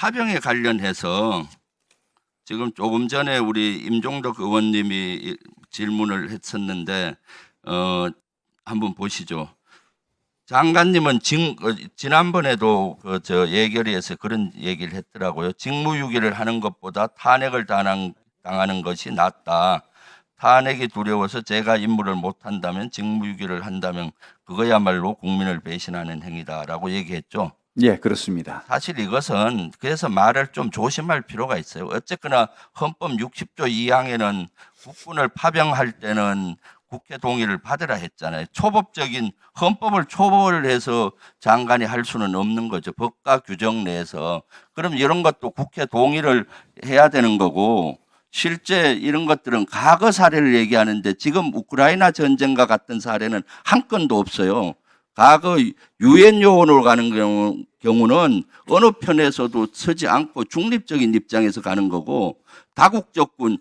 파병에 관련해서 지금 조금 전에 우리 임종덕 의원님이 질문을 했었는데 한번 보시죠. 장관님은 지난번에도 저 예결위에서 그런 얘기를 했더라고요. 직무유기를 하는 것보다 탄핵을 당하는 것이 낫다. 탄핵이 두려워서 제가 임무를 못한다면 직무유기를 한다면 그거야말로 국민을 배신하는 행위다라고 얘기했죠. 예, 그렇습니다. 사실 이것은 그래서 말을 좀 조심할 필요가 있어요. 어쨌거나 헌법 60조 2항에는 국군을 파병할 때는 국회 동의를 받으라 했잖아요. 초법적인 헌법을 초월해서 장관이 할 수는 없는 거죠. 법과 규정 내에서. 그럼 이런 것도 국회 동의를 해야 되는 거고, 실제 이런 것들은 과거 사례를 얘기하는데 지금 우크라이나 전쟁과 같은 사례는 한 건도 없어요. 과거 유엔 요원으로 가는 경우는 어느 편에서도 서지 않고 중립적인 입장에서 가는 거고, 다국적군.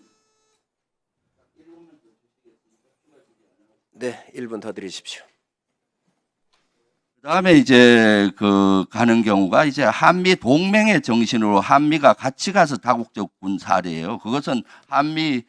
네, 1분 더 드리십시오. 그다음에 이제 가는 경우가 이제 한미 동맹의 정신으로 한미가 같이 가서 다국적군 사례예요. 그것은 한미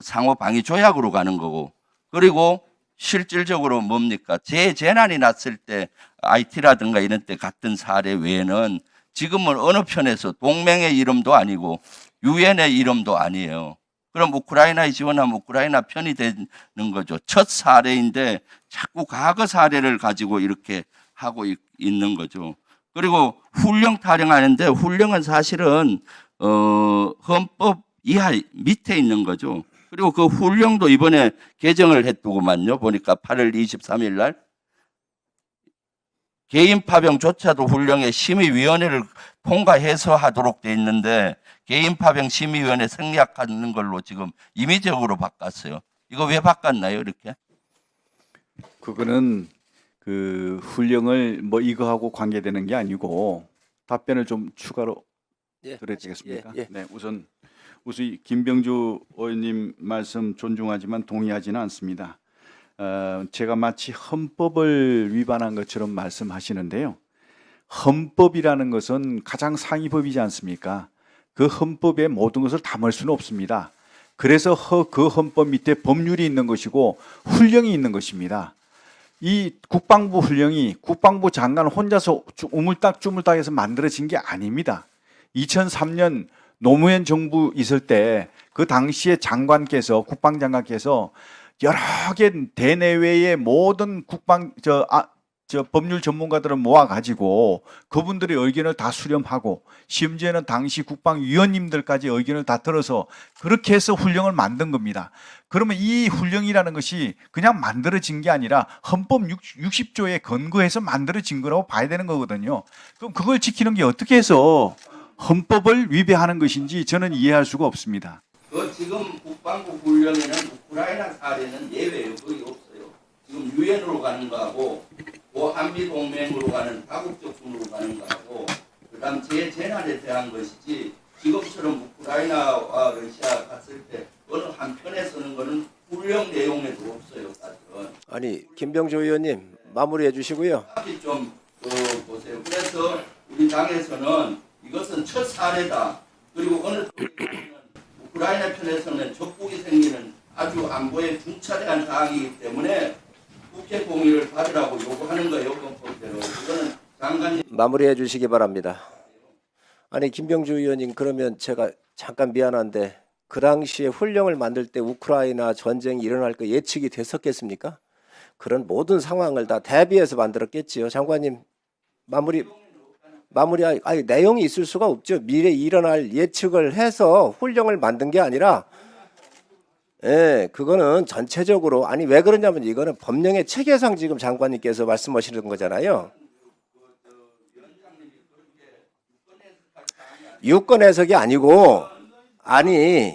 상호 방위 조약으로 가는 거고, 그리고 실질적으로 뭡니까? 재난이 났을 때 IT라든가 이런 때 같은 사례 외에는 지금은 어느 편에서 동맹의 이름도 아니고 유엔의 이름도 아니에요. 그럼 우크라이나에 지원하면 우크라이나 편이 되는 거죠. 첫 사례인데 자꾸 과거 사례를 가지고 이렇게 하고 있는 거죠. 그리고 훈령 타령하는데 훈령은 사실은 헌법 이하 밑에 있는 거죠. 그리고 그 훈령도 이번에 개정을 했더구만요. 보니까 8월 23일 날 개인 파병조차도 훈령에 심의위원회를 통과해서 하도록 돼 있는데 개인 파병 심의위원회 생략하는 걸로 지금 임의적으로 바꿨어요. 이거 왜 바꿨나요, 이렇게? 그거는 그 훈령을 뭐 이거하고 관계되는 게 아니고 답변을 좀 추가로 예, 드려도 되겠습니까? 예. 네, 우선 김병주 의원님 말씀 존중하지만 동의하지는 않습니다. 제가 마치 헌법을 위반한 것처럼 말씀하시는데요. 헌법이라는 것은 가장 상위법이지 않습니까? 그 헌법에 모든 것을 담을 수는 없습니다. 그래서 그 헌법 밑에 법률이 있는 것이고 훈령이 있는 것입니다. 이 국방부 훈령이 국방부 장관 혼자서 우물딱주물딱해서 만들어진 게 아닙니다. 2003년 노무현 정부 있을 때 그 당시에 장관께서 국방장관께서 여러 개 대내외의 모든 법률 전문가들을 모아가지고 그분들의 의견을 다 수렴하고 심지어는 당시 국방위원님들까지 의견을 다 들어서 그렇게 해서 훈령을 만든 겁니다. 그러면 이 훈령이라는 것이 그냥 만들어진 게 아니라 헌법 60조에 근거해서 만들어진 거라고 봐야 되는 거거든요. 그럼 그걸 지키는 게 어떻게 해서 헌법을 위배하는 것인지 저는 이해할 수가 없습니다. 지금 국방부 훈령에는 우크라이나 사례는 예외예요. 거의 없어요. 지금 유엔으로 가는 거하고 한미 동맹으로 가는 다국적군으로 가는 거하고 그다음 재난에 대한 것이지 지금처럼 우크라이나와 러시아 갔을 때 어느 한 편에 서는 거는 훈령 내용에도 없어요. 사실은. 아니, 김병주 의원님 마무리해 주시고요. 좀 보세요. 그래서 우리 당에서는 이것은 첫 사례다. 그리고 어느 쪽에서는 우크라이나 편에서는 적국이 생기는 아주 안보에 중차대한 사항이기 때문에 국회 동의를 받으라고 요구하는 거예요. 헌법대로. 이거는 장관님 마무리해 주시기 바랍니다. 아니, 김병주 의원님, 그러면 제가 잠깐 미안한데 그 당시에 훈령을 만들 때 우크라이나 전쟁이 일어날 거 예측이 됐었겠습니까? 그런 모든 상황을 다 대비해서 만들었겠지요. 장관님 아니, 내용이 있을 수가 없죠. 미래에 일어날 예측을 해서 훈령을 만든 게 아니라, 예, 그거는 전체적으로, 아니 왜 그러냐면 이거는 법령의 체계상 지금 장관님께서 말씀하시는 거잖아요. 유권 해석이 아니고, 아니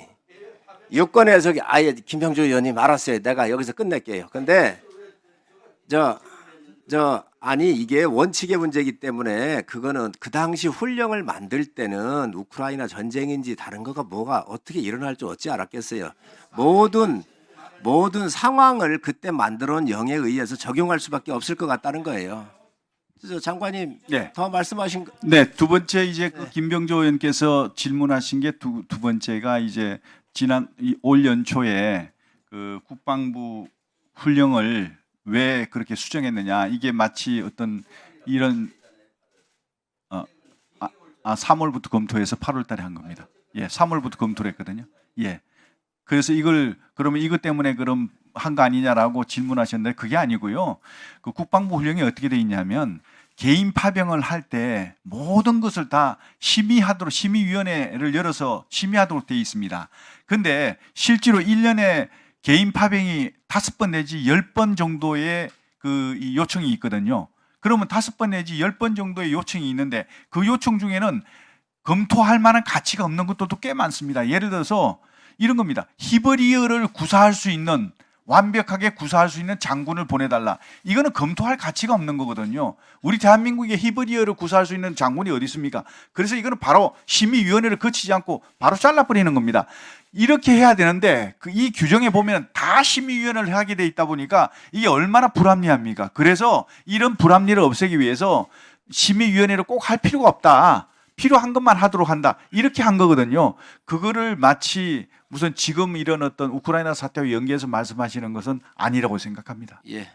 유권 해석이 아예 김병주 의원님 알았어요. 내가 여기서 끝낼게요. 근데 아니 이게 원칙의 문제이기 때문에 그거는 그 당시 훈령을 만들 때는 우크라이나 전쟁인지 다른 거가 뭐가 어떻게 일어날 줄 어찌 알았겠어요. 모든 상황을 그때 만들어 온 영에 의해서 적용할 수밖에 없을 것 같다는 거예요. 저 장관님 네. 더 말씀하신 거. 네, 두 번째 이제 그 김병조 의원께서 질문하신 게 두 번째가 이제 지난 올 연초에 그 국방부 훈령을 왜 그렇게 수정했느냐, 이게 마치 어떤 이런 3월부터 검토해서 8월달에 한 겁니다. 예, 3월부터 검토를 했거든요. 예, 그래서 이걸 그러면 이것 때문에 그럼 한 거 아니냐라고 질문하셨는데 그게 아니고요. 그 국방부 훈령이 어떻게 돼 있냐면 개인 파병을 할 때 모든 것을 다 심의위원회를 열어서 심의하도록 돼 있습니다. 근데 실제로 1년에 개인 파병이 5번 내지 10번 정도의 이 요청이 있거든요. 그러면 5번 내지 10번 정도의 요청이 있는데 그 요청 중에는 검토할 만한 가치가 없는 것들도 꽤 많습니다. 예를 들어서 이런 겁니다. 히브리어를 구사할 수 있는, 완벽하게 구사할 수 있는 장군을 보내달라. 이거는 검토할 가치가 없는 거거든요. 우리 대한민국에 히브리어를 구사할 수 있는 장군이 어디 있습니까? 그래서 이거는 바로 심의위원회를 거치지 않고 바로 잘라버리는 겁니다. 이렇게 해야 되는데 이 규정에 보면 다 심의위원회를 하게 돼 있다 보니까 이게 얼마나 불합리합니까? 그래서 이런 불합리를 없애기 위해서 심의위원회를 꼭 할 필요가 없다. 필요한 것만 하도록 한다. 이렇게 한 거거든요. 그거를 마치 무슨 지금 이런 어떤 우크라이나 사태와 연계해서 말씀하시는 것은 아니라고 생각합니다. 예.